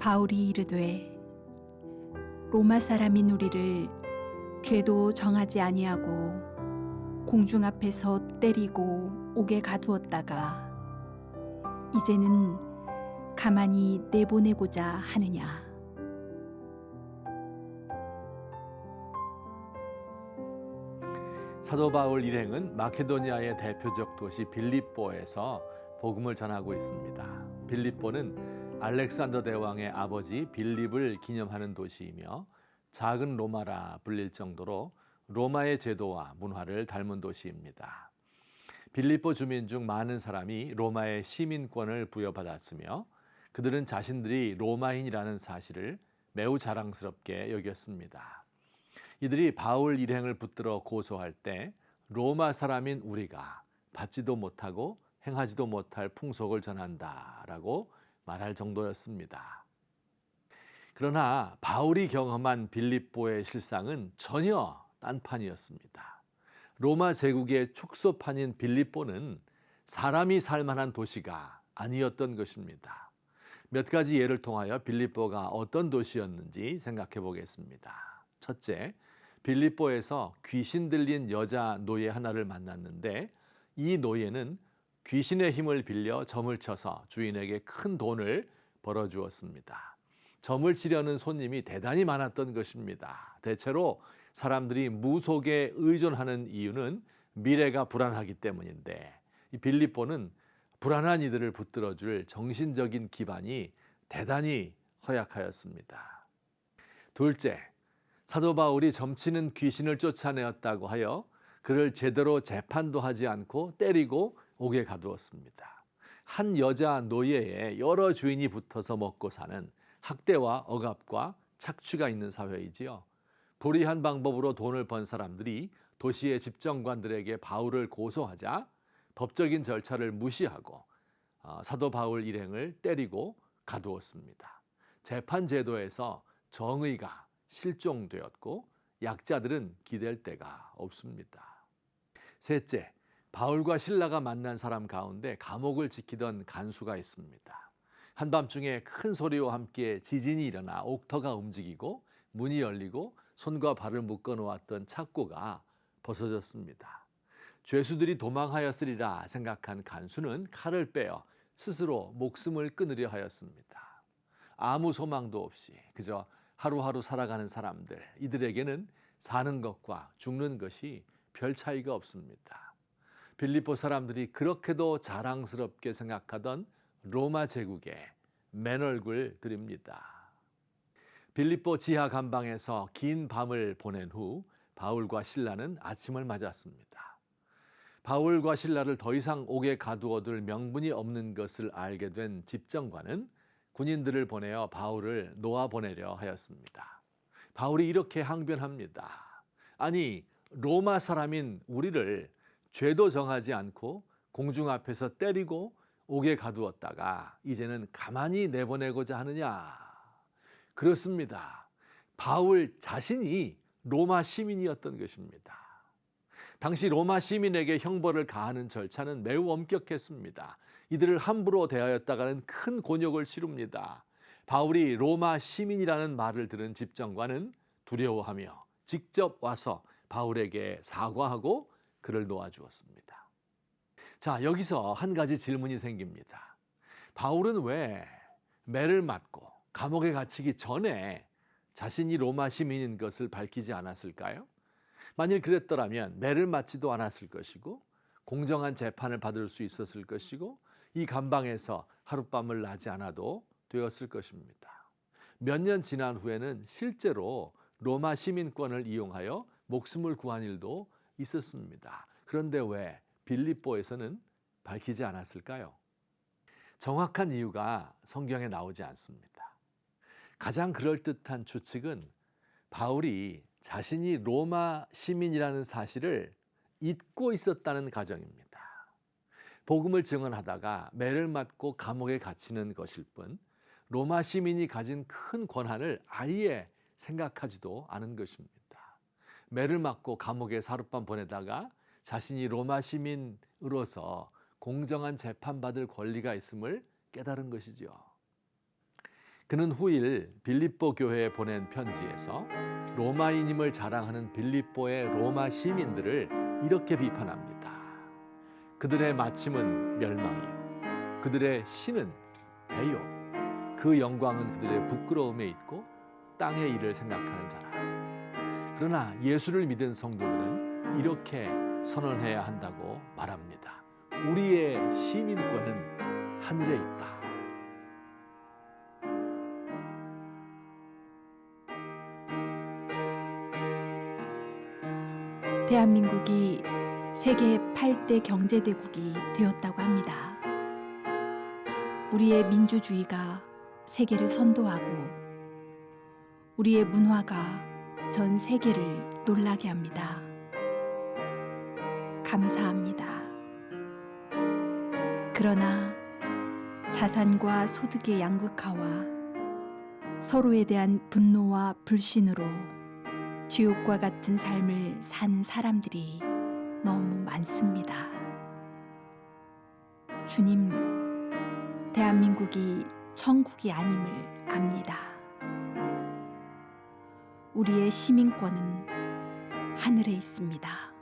바울이 이르되 로마 사람인 우리를 죄도 정하지 아니하고 공중 앞에서 때리고 옥에 가두었다가 이제는 가만히 내보내고자 하느냐. 사도 바울 일행은 마케도니아의 대표적 도시 빌립보에서 복음을 전하고 있습니다. 빌립보는 알렉산더 대왕의 아버지 빌립을 기념하는 도시이며 작은 로마라 불릴 정도로 로마의 제도와 문화를 닮은 도시입니다. 빌립보 주민 중 많은 사람이 로마의 시민권을 부여받았으며 그들은 자신들이 로마인이라는 사실을 매우 자랑스럽게 여겼습니다. 이들이 바울 일행을 붙들어 고소할 때 로마 사람인 우리가 받지도 못하고 행하지도 못할 풍속을 전한다라고 말할 정도였습니다. 그러나 바울이 경험한 빌립보의 실상은 전혀 딴판이었습니다. 로마 제국의 축소판인 빌립보는 사람이 살만한 도시가 아니었던 것입니다. 몇 가지 예를 통하여 빌립보가 어떤 도시였는지 생각해 보겠습니다. 첫째, 빌립보에서 귀신 들린 여자 노예 하나를 만났는데 이 노예는 귀신의 힘을 빌려 점을 쳐서 주인에게 큰 돈을 벌어주었습니다. 점을 치려는 손님이 대단히 많았던 것입니다. 대체로 사람들이 무속에 의존하는 이유는 미래가 불안하기 때문인데 이 빌립보는 불안한 이들을 붙들어줄 정신적인 기반이 대단히 허약하였습니다. 둘째, 사도 바울이 점치는 귀신을 쫓아내었다고 하여 그를 제대로 재판도 하지 않고 때리고 옥에 가두었습니다. 한 여자 노예에 여러 주인이 붙어서 먹고 사는 학대와 억압과 착취가 있는 사회이지요. 불의한 방법으로 돈을 번 사람들이 도시의 집정관들에게 바울을 고소하자 법적인 절차를 무시하고 사도 바울 일행을 때리고 가두었습니다. 재판 제도에서 정의가 실종되었고 약자들은 기댈 데가 없습니다. 셋째, 바울과 실라가 만난 사람 가운데 감옥을 지키던 간수가 있습니다. 한밤중에 큰 소리와 함께 지진이 일어나 옥터가 움직이고 문이 열리고 손과 발을 묶어 놓았던 착고가 벗어졌습니다. 죄수들이 도망하였으리라 생각한 간수는 칼을 빼어 스스로 목숨을 끊으려 하였습니다. 아무 소망도 없이 그저 하루하루 살아가는 사람들, 이들에게는 사는 것과 죽는 것이 별 차이가 없습니다. 빌립보 사람들이 그렇게도 자랑스럽게 생각하던 로마 제국에 맨얼굴 드립니다. 빌립보 지하 감방에서 긴 밤을 보낸 후 바울과 실라는 아침을 맞았습니다. 바울과 실라를 더 이상 옥에 가두어둘 명분이 없는 것을 알게 된 집정관은 군인들을 보내어 바울을 놓아보내려 하였습니다. 바울이 이렇게 항변합니다. 아니, 로마 사람인 우리를 죄도 정하지 않고 공중 앞에서 때리고 옥에 가두었다가 이제는 가만히 내보내고자 하느냐? 그렇습니다. 바울 자신이 로마 시민이었던 것입니다. 당시 로마 시민에게 형벌을 가하는 절차는 매우 엄격했습니다. 이들을 함부로 대하였다가는 큰 곤욕을 치릅니다. 바울이 로마 시민이라는 말을 들은 집정관은 두려워하며 직접 와서 바울에게 사과하고 그를 놓아주었습니다. 자, 여기서 한 가지 질문이 생깁니다. 바울은 왜 매를 맞고 감옥에 갇히기 전에 자신이 로마 시민인 것을 밝히지 않았을까요? 만일 그랬더라면 매를 맞지도 않았을 것이고 공정한 재판을 받을 수 있었을 것이고 이 감방에서 하룻밤을 나지 않아도 되었을 것입니다. 몇 년 지난 후에는 실제로 로마 시민권을 이용하여 목숨을 구한 일도 있었습니다. 그런데 왜 빌립보에서는 밝히지 않았을까요? 정확한 이유가 성경에 나오지 않습니다. 가장 그럴듯한 추측은 바울이 자신이 로마 시민이라는 사실을 잊고 있었다는 가정입니다. 복음을 증언하다가 매를 맞고 감옥에 갇히는 것일 뿐 로마 시민이 가진 큰 권한을 아예 생각하지도 않은 것입니다. 매를 맞고 감옥에 하룻밤 보내다가 자신이 로마 시민으로서 공정한 재판받을 권리가 있음을 깨달은 것이죠. 그는 후일 빌립보 교회에 보낸 편지에서 로마인임을 자랑하는 빌립보의 로마 시민들을 이렇게 비판합니다. 그들의 마침은 멸망이요, 그들의 신은 배요, 그 영광은 그들의 부끄러움에 있고 땅의 일을 생각하는 자라. 그러나 예수를 믿은 성도들은 이렇게 선언해야 한다고 말합니다. 우리의 시민권은 하늘에 있다. 대한민국이 세계 8대 경제대국이 되었다고 합니다. 우리의 민주주의가 세계를 선도하고 우리의 문화가 전 세계를 놀라게 합니다. 감사합니다. 그러나 자산과 소득의 양극화와 서로에 대한 분노와 불신으로 지옥과 같은 삶을 사는 사람들이 너무 많습니다. 주님, 대한민국이 천국이 아님을 압니다. 우리의 시민권은 하늘에 있습니다.